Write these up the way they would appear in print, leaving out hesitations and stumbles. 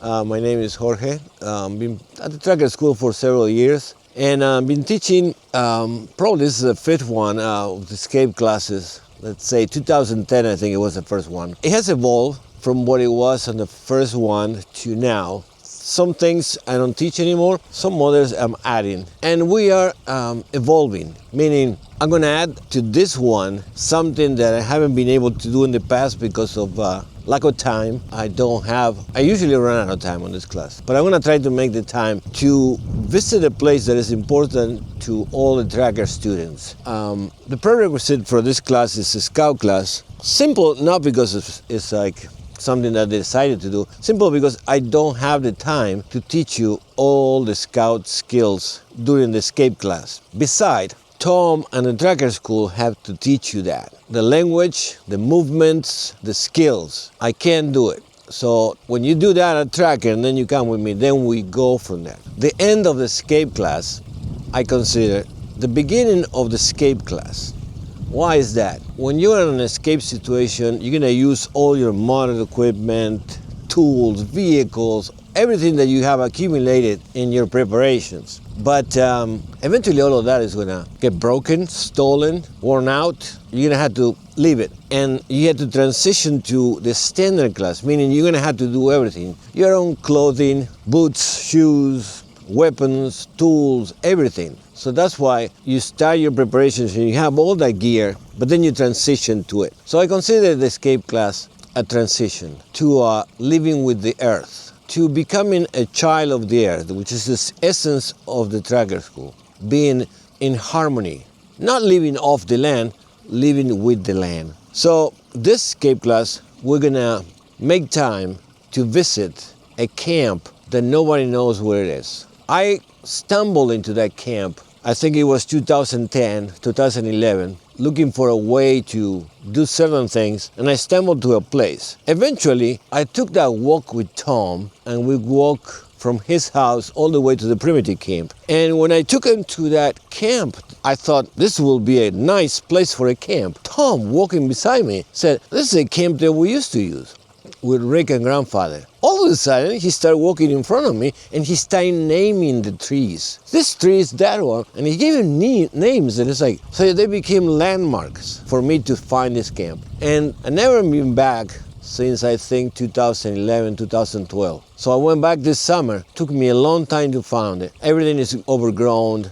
My name is Jorge. Been at the tracker school for several years, and been teaching. Probably this is the fifth one of the escape classes. Let's say 2010, I think it was the first one. It has evolved from what it was on the first one to now. Some things I don't teach anymore, some others I'm adding. And we are evolving, meaning I'm gonna add to this one something that I haven't been able to do in the past because of lack of time. I usually run out of time on this class, but I'm gonna try to make the time to visit a place that is important to all the tracker students. The prerequisite for this class is a scout class. Simple, not because it's like something that they decided to do. Simple because I don't have the time to teach you all the scout skills during the escape class. Besides, Tom and the tracker school have to teach you that. The language, the movements, the skills. I can't do it. So when you do that at tracker and then you come with me, then we go from there. The end of the escape class, I consider the beginning of the escape class. Why is that? When you're in an escape situation, you're gonna use all your modern equipment, tools, vehicles, everything that you have accumulated in your preparations. But eventually all of that is gonna get broken, stolen, worn out. You're gonna have to leave it. And you have to transition to the standard class, meaning you're gonna have to do everything. Your own clothing, boots, shoes, weapons, tools, everything. So that's why you start your preparations and you have all that gear, but then you transition to it. So I consider the escape class a transition to living with the earth, to becoming a child of the earth, which is the essence of the tracker school, being in harmony, not living off the land, living with the land. So this escape class, we're gonna make time to visit a camp that nobody knows where it is. I stumbled into that camp, I think it was 2010, 2011, looking for a way to do certain things, and I stumbled to a place. Eventually, I took that walk with Tom, and we walked from his house all the way to the primitive camp. And when I took him to that camp, I thought this will be a nice place for a camp. Tom, walking beside me, said, "This is a camp that we used to use with Rick and grandfather." All of a sudden, he started walking in front of me and he started naming the trees. This tree is that one, and he gave them names, and it's like, so they became landmarks for me to find this camp. And I never been back since I think 2011, 2012. So I went back this summer. Took me a long time to find it. Everything is overgrown.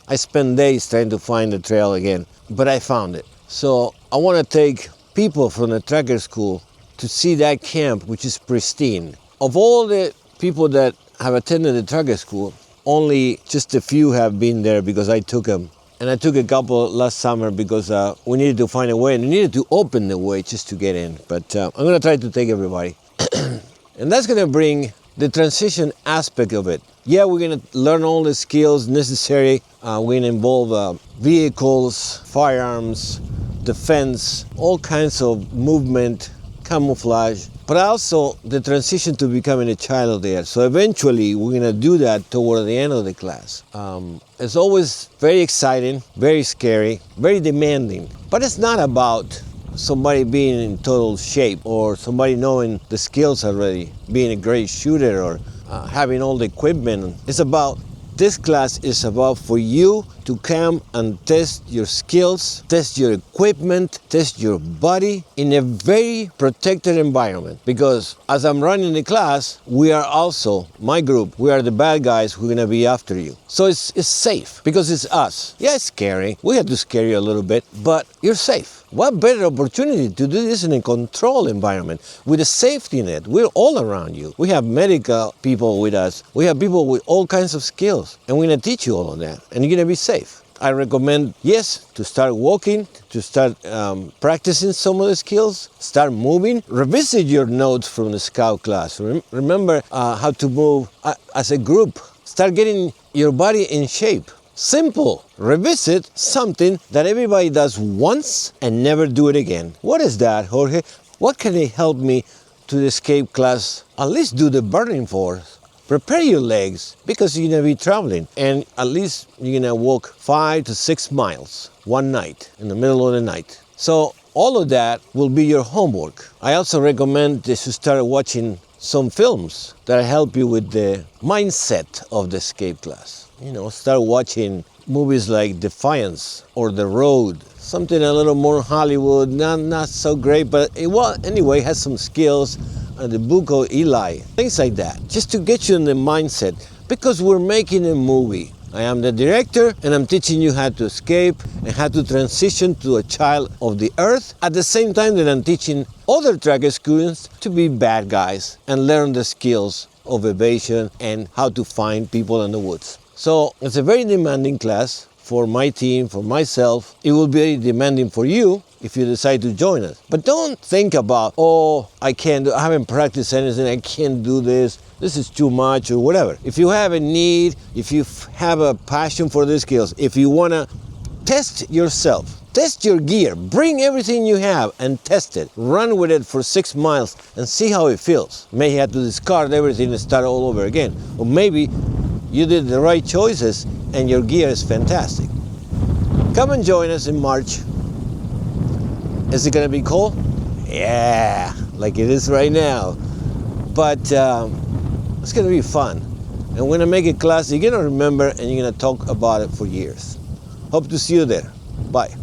I spent days trying to find the trail again, but I found it. So I want to take people from the tracker school to see that camp, which is pristine. Of all the people that have attended the tracker school, only just a few have been there because I took them. And I took a couple last summer because we needed to find a way, and we needed to open the way just to get in. But I'm gonna try to take everybody. And that's gonna bring the transition aspect of it. Yeah, we're gonna learn all the skills necessary. We're gonna involve vehicles, firearms, defense, all kinds of movement, camouflage, but also the transition to becoming a child of the earth. So eventually we're gonna do that toward the end of the class. It's always very exciting, very scary, very demanding, but it's not about somebody being in total shape or somebody knowing the skills already, being a great shooter or having all the equipment. This class is about for you to come and test your skills, test your equipment, test your body in a very protected environment. Because as I'm running the class, we are also, my group, we are the bad guys who are gonna be after you. So it's safe because it's us. Yeah, it's scary. We have to scare you a little bit, but you're safe. What better opportunity to do this in a controlled environment with a safety net? We're all around you. We have medical people with us. We have people with all kinds of skills, and we're gonna teach you all of that, and you're gonna be safe. I recommend, yes, to start walking, to start practicing some of the skills, start moving, revisit your notes from the scout class. Remember how to move as a group. Start getting your body in shape. Simple. Revisit something that everybody does once and never do it again. What is that, Jorge? What can it help me to the escape class? At least do the burning force. Prepare your legs because you're gonna be traveling, and at least you're gonna walk 5 to 6 miles one night in the middle of the night. So all of that will be your homework. I also recommend that you start watching some films that help you with the mindset of the escape class. You know, start watching movies like Defiance or The Road, something a little more Hollywood, not so great, but anyway, has some skills. The Book of Eli, things like that, just to get you in the mindset, because we're making a movie. I am the director, and I'm teaching you how to escape and how to transition to a child of the earth, at the same time that I'm teaching other track students to be bad guys and learn the skills of evasion and how to find people in the woods. So it's a very demanding class for my team, for myself. It will be very demanding for you if you decide to join us. But don't think about, oh, I haven't practiced anything, I can't do this is too much, or whatever. If you have a need, if you have a passion for these skills, if you want to test yourself, test your gear, bring everything you have and test it. Run with it for 6 miles and see how it feels. May have to discard everything and start all over again. Or maybe you did the right choices and your gear is fantastic. Come and join us in March. Is it going to be cold? Yeah, like it is right now. But it's going to be fun. And we're going to make a class you're going to remember, and you're going to talk about it for years. Hope to see you there. Bye.